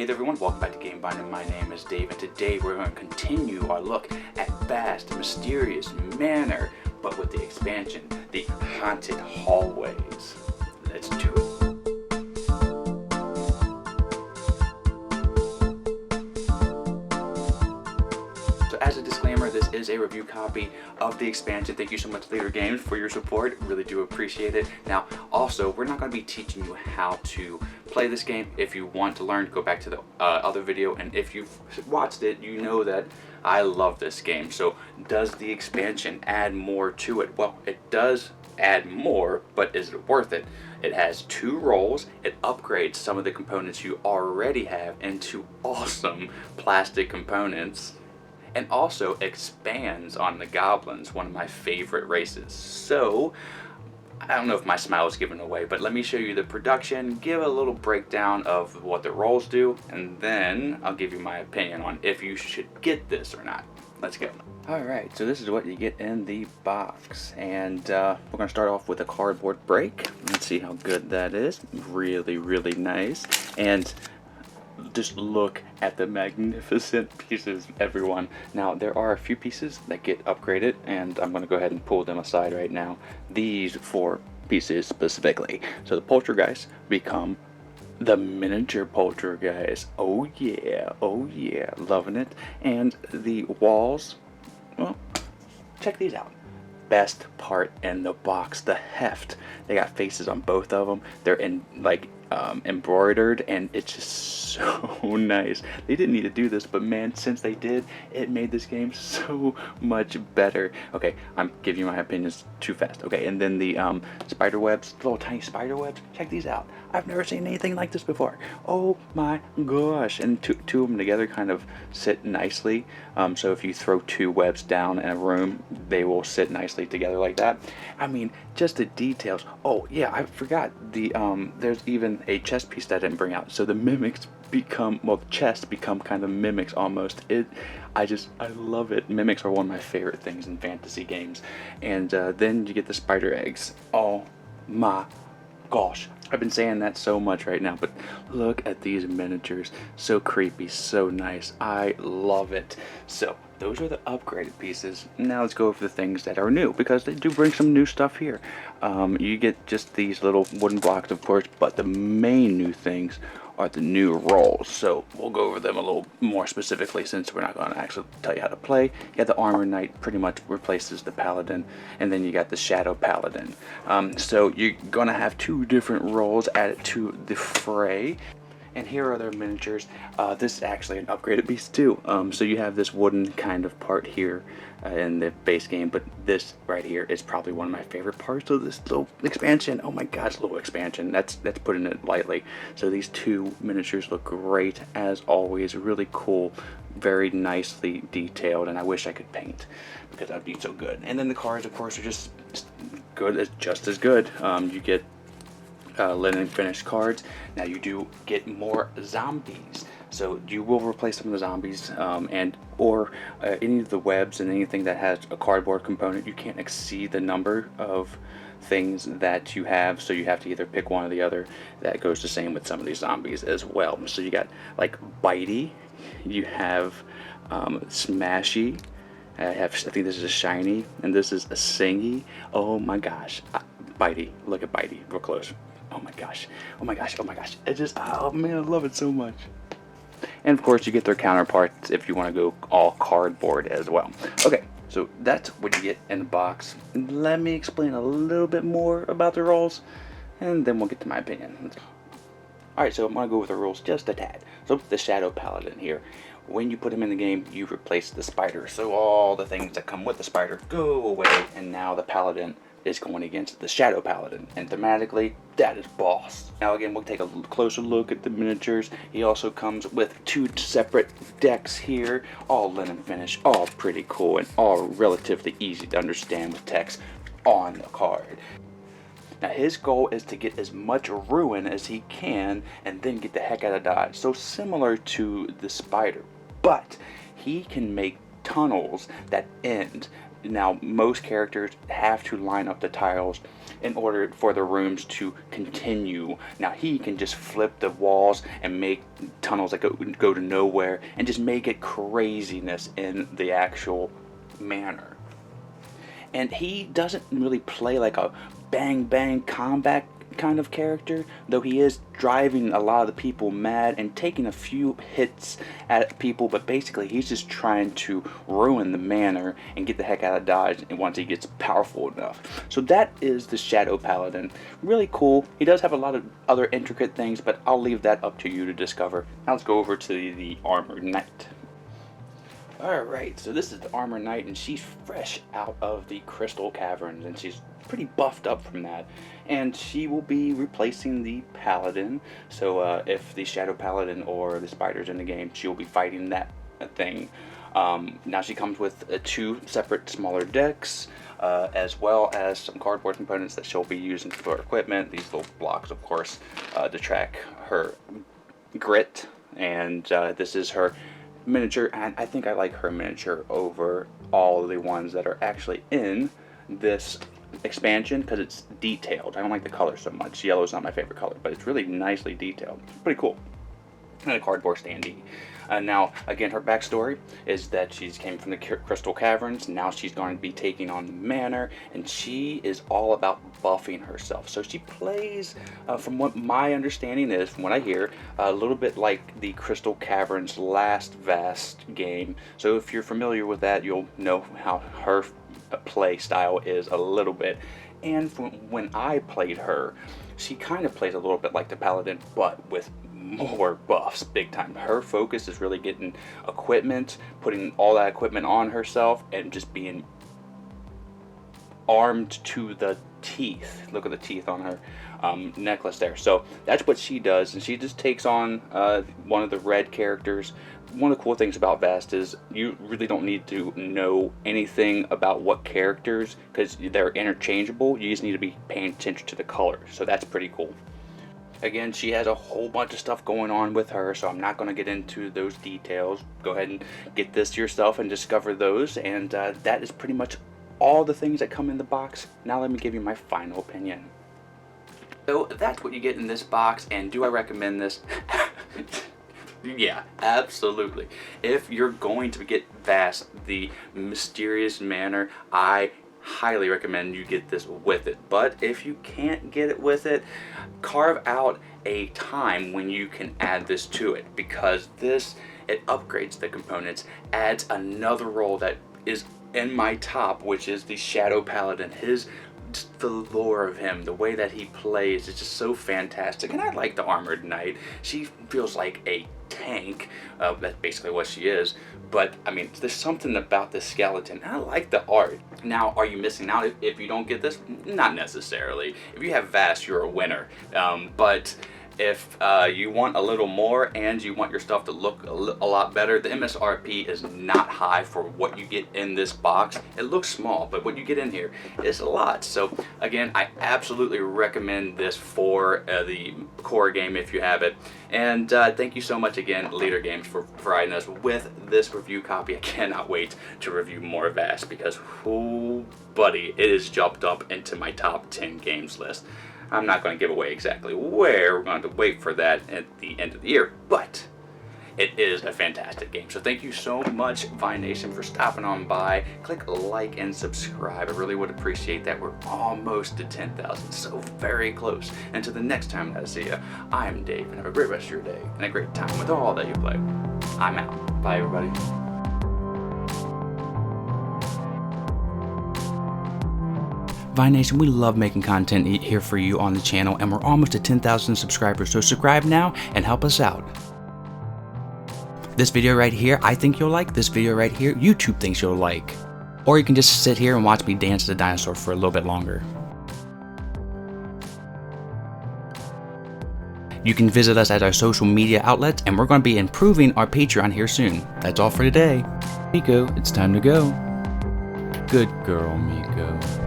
Hey there everyone, welcome back to Game Binding. My name is Dave, and today we're going to continue our look at Vast, Mysterious Manor, but with the expansion, the Haunted Hallways. Let's do it. So as a disclaimer, this is a review copy of the expansion. Thank you so much, Leader Games, for your support. Really do appreciate it. Now, also, we're not going to be teaching you how to play this game. If you want to learn, go back to the other video, and if you've watched it, you know that I love this game. So does the expansion add more to it? Well, it does add more, but is it worth it? It has 2 roles. It upgrades some of the components you already have into awesome plastic components, and also expands on the goblins, one of my favorite races. So I don't know if my smile is giving away, but let me show you the production, give a little breakdown of what the roles do, and then I'll give you my opinion on if you should get this or not. Let's go. Alright, so this is what you get in the box, and we're going to start off with a cardboard break. Let's see how good that is. Really, really nice. And just look at the magnificent pieces, everyone. Now, there are a few pieces that get upgraded, and I'm going to go ahead and pull them aside right now. These 4 pieces specifically. So the poltergeists become the miniature poltergeist. Oh yeah, loving it. And the walls, well, check these out. Best part in the box, the heft. They got faces on both of them. They're in like embroidered, and it's just so nice. They didn't need to do this, but man, since they did, it made this game so much better. Okay, I'm giving you my opinions too fast. Okay, and then the spider webs, little tiny spider webs, check these out. I've never seen anything like this before. Oh my gosh. And two of them together kind of sit nicely. So if you throw 2 webs down in a room, they will sit nicely together like that. I mean, just the details. Oh yeah, I forgot the there's even a chest piece that I didn't bring out. So the mimics become, well, the chests become kind of mimics almost. I love it. Mimics are one of my favorite things in fantasy games. And then you get the spider eggs. Oh my gosh, I've been saying that so much right now, but look at these miniatures. So creepy, so nice. I love it. So those are the upgraded pieces. Now let's go over the things that are new, because they do bring some new stuff here. You get just these little wooden blocks, of course, but the main new things are the new roles. So we'll go over them a little more specifically, since we're not going to actually tell you how to play. You got the Armor Knight, pretty much replaces the Paladin, and then you got the Shadow Paladin. So you're going to have 2 different roles added to the fray. And here are their miniatures. This is actually an upgraded piece too. So you have this wooden kind of part here in the base game, but this right here is probably one of my favorite parts of this little expansion. Oh my gosh, little expansion. That's putting it lightly. So these 2 miniatures look great as always. Really cool, very nicely detailed, and I wish I could paint, because that would be so good. And then the cards, of course, are just as good. You get linen finished cards. Now you do get more zombies, so you will replace some of the zombies, or any of the webs and anything that has a cardboard component. You can't exceed the number of things that you have, so you have to either pick one or the other. That goes the same with some of these zombies as well. So you got like Bitey, you have Smashy, I think this is a Shiny, and this is a Singy. Oh my gosh, Bitey, look at Bitey real close. Oh my gosh, it just, oh man, I love it so much. And of course you get their counterparts if you want to go all cardboard as well. Okay, so that's what you get in the box. Let me explain a little bit more about the roles, and then we'll get to my opinion. Alright, so I'm going to go with the rules just a tad. So the Shadow Paladin here, when you put him in the game, you replace the spider. So all the things that come with the spider go away, and now the Paladin is going against the Shadow Paladin, and thematically, that is boss. Now again, we'll take a closer look at the miniatures. He also comes with 2 separate decks here, all linen finish, all pretty cool, and all relatively easy to understand with text on the card. Now his goal is to get as much ruin as he can, and then get the heck out of Dodge. So similar to the spider, but he can make tunnels that end Now, most characters have to line up the tiles in order for the rooms to continue. Now, he can just flip the walls and make tunnels that go to nowhere and just make it craziness in the actual manor. And he doesn't really play like a bang bang combat kind of character, though he is driving a lot of the people mad and taking a few hits at people, but basically he's just trying to ruin the manor and get the heck out of Dodge once he gets powerful enough. So that is the Shadow Paladin. Really cool. He does have a lot of other intricate things, but I'll leave that up to you to discover. Now let's go over to the Armored Knight. Alright, so this is the Armored Knight, and she's fresh out of the Crystal Caverns, and she's pretty buffed up from that. And she will be replacing the Paladin, so if the Shadow Paladin or the Spider's in the game, she'll be fighting that thing. Now she comes with 2 separate smaller decks, as well as some cardboard components that she'll be using for equipment. These little blocks, of course, to track her grit, and this is her miniature, and I think I like her miniature over all the ones that are actually in this expansion because it's detailed. I don't like the color so much. Yellow's not my favorite color, but it's really nicely detailed. It's pretty cool. And a cardboard standee. Now, again, her backstory is that she came from the Crystal Caverns. Now she's going to be taking on the manor, and she is all about buffing herself. So she plays, from what my understanding is, from what I hear, a little bit like the Crystal Caverns last Vast game. So if you're familiar with that, you'll know how her play style is a little bit. And when I played her, she kind of plays a little bit like the Paladin, but with more buffs, big time. Her focus is really getting equipment, putting all that equipment on herself, and just being armed to the teeth. Look at the teeth on her necklace there. So that's what she does, and she just takes on one of the red characters. One of the cool things about Vast is you really don't need to know anything about what characters, because they're interchangeable. You just need to be paying attention to the colors, so that's pretty cool. Again, she has a whole bunch of stuff going on with her, so I'm not going to get into those details. Go ahead and get this yourself and discover those, and that is pretty much all the things that come in the box. Now let me give you my final opinion. So that's what you get in this box, and do I recommend this? Yeah, absolutely. If you're going to get Vast, the Mysterious Manor, I highly recommend you get this with it. But if you can't get it with it, carve out a time when you can add this to it, because it upgrades the components, adds another role that is in my top, which is the Shadow Paladin. The lore of him, the way that he plays, is just so fantastic. And I like the Armored Knight. She feels like a tank. That's basically what she is. But I mean, there's something about this skeleton. I like the art. Now, are you missing out if you don't get this? Not necessarily. If you have Vast, you're a winner. But if you want a little more and you want your stuff to look a lot better, the MSRP is not high for what you get in this box. It looks small, but what you get in here is a lot. So again, I absolutely recommend this for the core game if you have it. And thank you so much again, Leader Games, for providing us with this review copy. I cannot wait to review more Vast because, oh buddy, it has jumped up into my top 10 games list. I'm not going to give away exactly where. We're going to wait for that at the end of the year, but it is a fantastic game. So thank you so much, Vine Nation, for stopping on by. Click like and subscribe. I really would appreciate that. We're almost to 10,000, so very close. Until the next time that I see you, I'm Dave, and have a great rest of your day and a great time with all that you play. I'm out. Bye, everybody. Vine Nation, we love making content here for you on the channel, and we're almost to 10,000 subscribers, so subscribe now and help us out. This video right here, I think you'll like. This video right here, YouTube thinks you'll like. Or you can just sit here and watch me dance as a dinosaur for a little bit longer. You can visit us at our social media outlets, and we're going to be improving our Patreon here soon. That's all for today. Miko, it's time to go. Good girl, Miko.